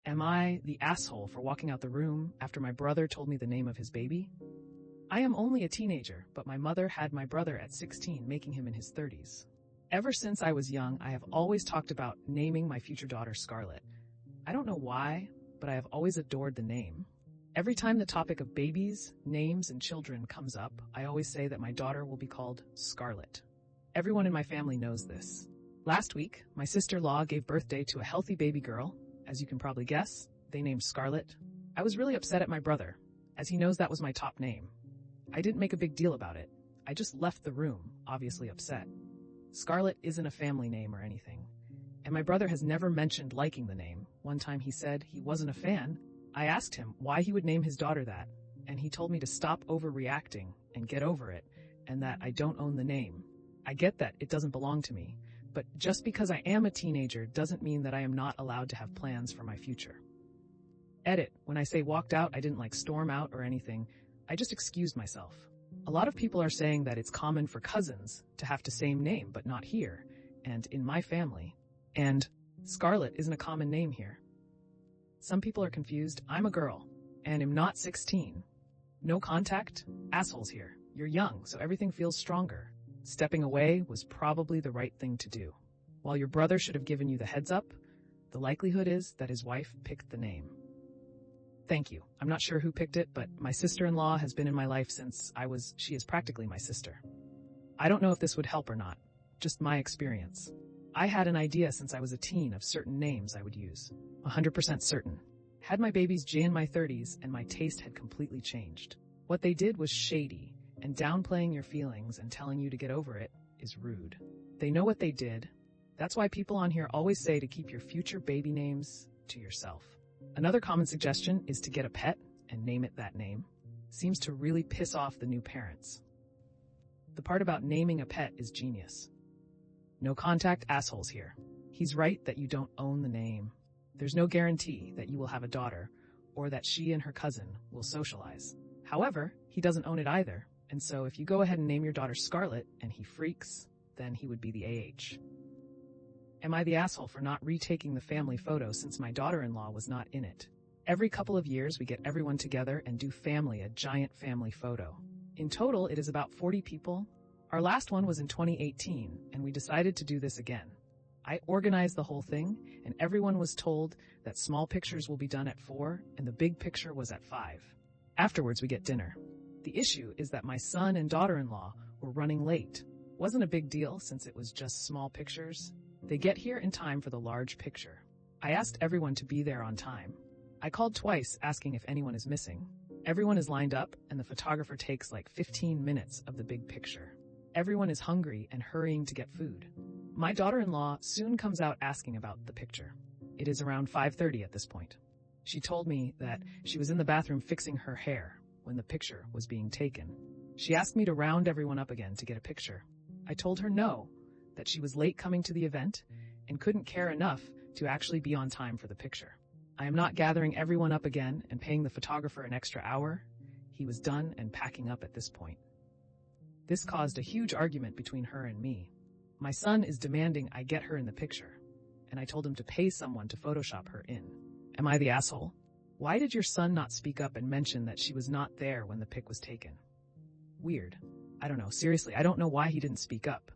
Am I the asshole for walking out the room after my brother told me the name of his baby? I am only a teenager, but my mother had my brother at 16, making him in his 30s. Ever since I was young, I have always talked about naming my future daughter Scarlett. I don't know why, but I have always adored the name. Every time the topic of babies, names, and children comes up, I always say that my daughter will be called Scarlett. Everyone in my family knows this. Last week, my sister-in-law gave birthday to a healthy baby girl. As you can probably guess, they named Scarlett. I was really upset at my brother, as he knows that was my top name. I didn't make a big deal about it. I just left the room, obviously upset. Scarlett isn't a family name or anything, and my brother has never mentioned liking the name. One time he said he wasn't a fan. I asked him why he would name his daughter that, and he told me to stop overreacting and get over it, and that I don't own the name. I get that it doesn't belong to me, but just because I am a teenager doesn't mean that I am not allowed to have plans for my future. Edit, when I say walked out, I didn't storm out or anything. I just excused myself. A lot of people are saying that it's common for cousins to have the same name, but not here, and in my family. And Scarlett isn't a common name here. Some people are confused. I'm a girl, and am not 16. No contact? Assholes here. You're young, so everything feels stronger. Stepping away was probably the right thing to do. While your brother should have given you the heads up, the likelihood is that his wife picked the name. Thank you. I'm not sure who picked it, but my sister-in-law has been in my life since she is practically my sister. I don't know if this would help or not, just my experience. I had an idea since I was a teen of certain names I would use. 100% certain. Had my babies in my 30s and my taste had completely changed. What they did was shady, and downplaying your feelings and telling you to get over it is rude. They know what they did. That's why people on here always say to keep your future baby names to yourself. Another common suggestion is to get a pet and name it that name. Seems to really piss off the new parents. The part about naming a pet is genius. No contact assholes here. He's right that you don't own the name. There's no guarantee that you will have a daughter or that she and her cousin will socialize. However, he doesn't own it either, and so if you go ahead and name your daughter Scarlett and he freaks, then he would be the AH. Am I the asshole for not retaking the family photo since my daughter-in-law was not in it? Every couple of years we get everyone together and do a giant family photo. In total, it is about 40 people. Our last one was in 2018, and we decided to do this again. I organized the whole thing, and everyone was told that small pictures will be done at 4, and the big picture was at 5. Afterwards, we get dinner. The issue is that my son and daughter-in-law were running late. Wasn't a big deal since it was just small pictures. They get here in time for the large picture. I asked everyone to be there on time. I called twice asking if anyone is missing. Everyone is lined up, and the photographer takes 15 minutes of the big picture. Everyone is hungry and hurrying to get food. My daughter-in-law soon comes out asking about the picture. It is around 5:30 at this point. She told me that she was in the bathroom fixing her hair when the picture was being taken. She asked me to round everyone up again to get a picture. I told her no, that she was late coming to the event and couldn't care enough to actually be on time for the picture. I am not gathering everyone up again and paying the photographer an extra hour. He was done and packing up at this point. This caused a huge argument between her and me. My son is demanding I get her in the picture, and I told him to pay someone to Photoshop her in. Am I the asshole? Why did your son not speak up and mention that she was not there when the pic was taken? Weird. I don't know. Seriously, I don't know why he didn't speak up.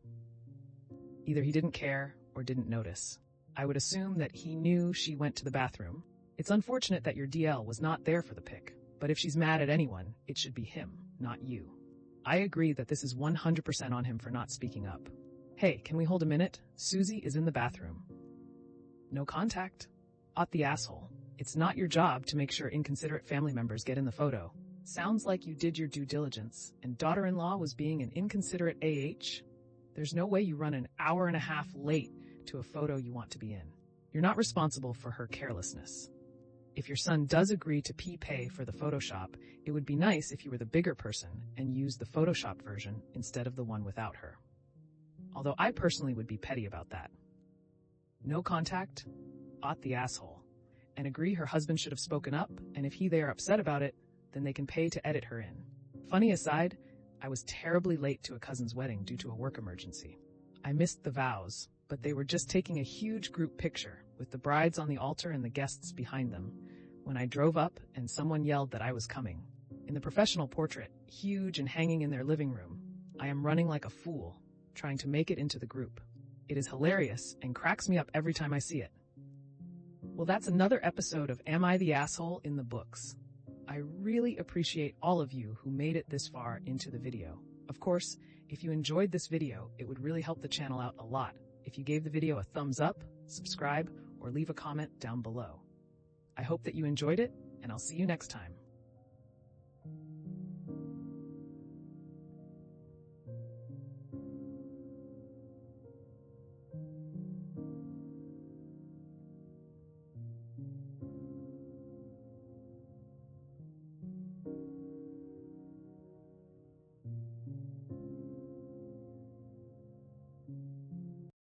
Either he didn't care or didn't notice. I would assume that he knew she went to the bathroom. It's unfortunate that your DL was not there for the pic, but if she's mad at anyone, it should be him, not you. I agree that this is 100% on him for not speaking up. Hey, can we hold a minute? Susie is in the bathroom. No contact? The asshole. It's not your job to make sure inconsiderate family members get in the photo. Sounds like you did your due diligence, and daughter-in-law was being an inconsiderate AH? There's no way you run an hour and a half late to a photo you want to be in. You're not responsible for her carelessness. If your son does agree to pay for the Photoshop, it would be nice if you were the bigger person and used the Photoshopped version instead of the one without her. Although I personally would be petty about that. No contact? The asshole. And agree her husband should have spoken up, and if they are upset about it, then they can pay to edit her in. Funny aside, I was terribly late to a cousin's wedding due to a work emergency. I missed the vows, but but they were just taking a huge group picture with the brides on the altar and the guests behind them when I drove up and someone yelled that I was coming. In the professional portrait, huge and hanging in their living room, I am running like a fool, trying to make it into the group. It is hilarious and cracks me up every time I see it. Well, that's another episode of Am I the Asshole in the books. I really appreciate all of you who made it this far into the video. Of course, if you enjoyed this video, it would really help the channel out a lot if you gave the video a thumbs up, subscribe, or leave a comment down below. I hope that you enjoyed it, and I'll see you next time.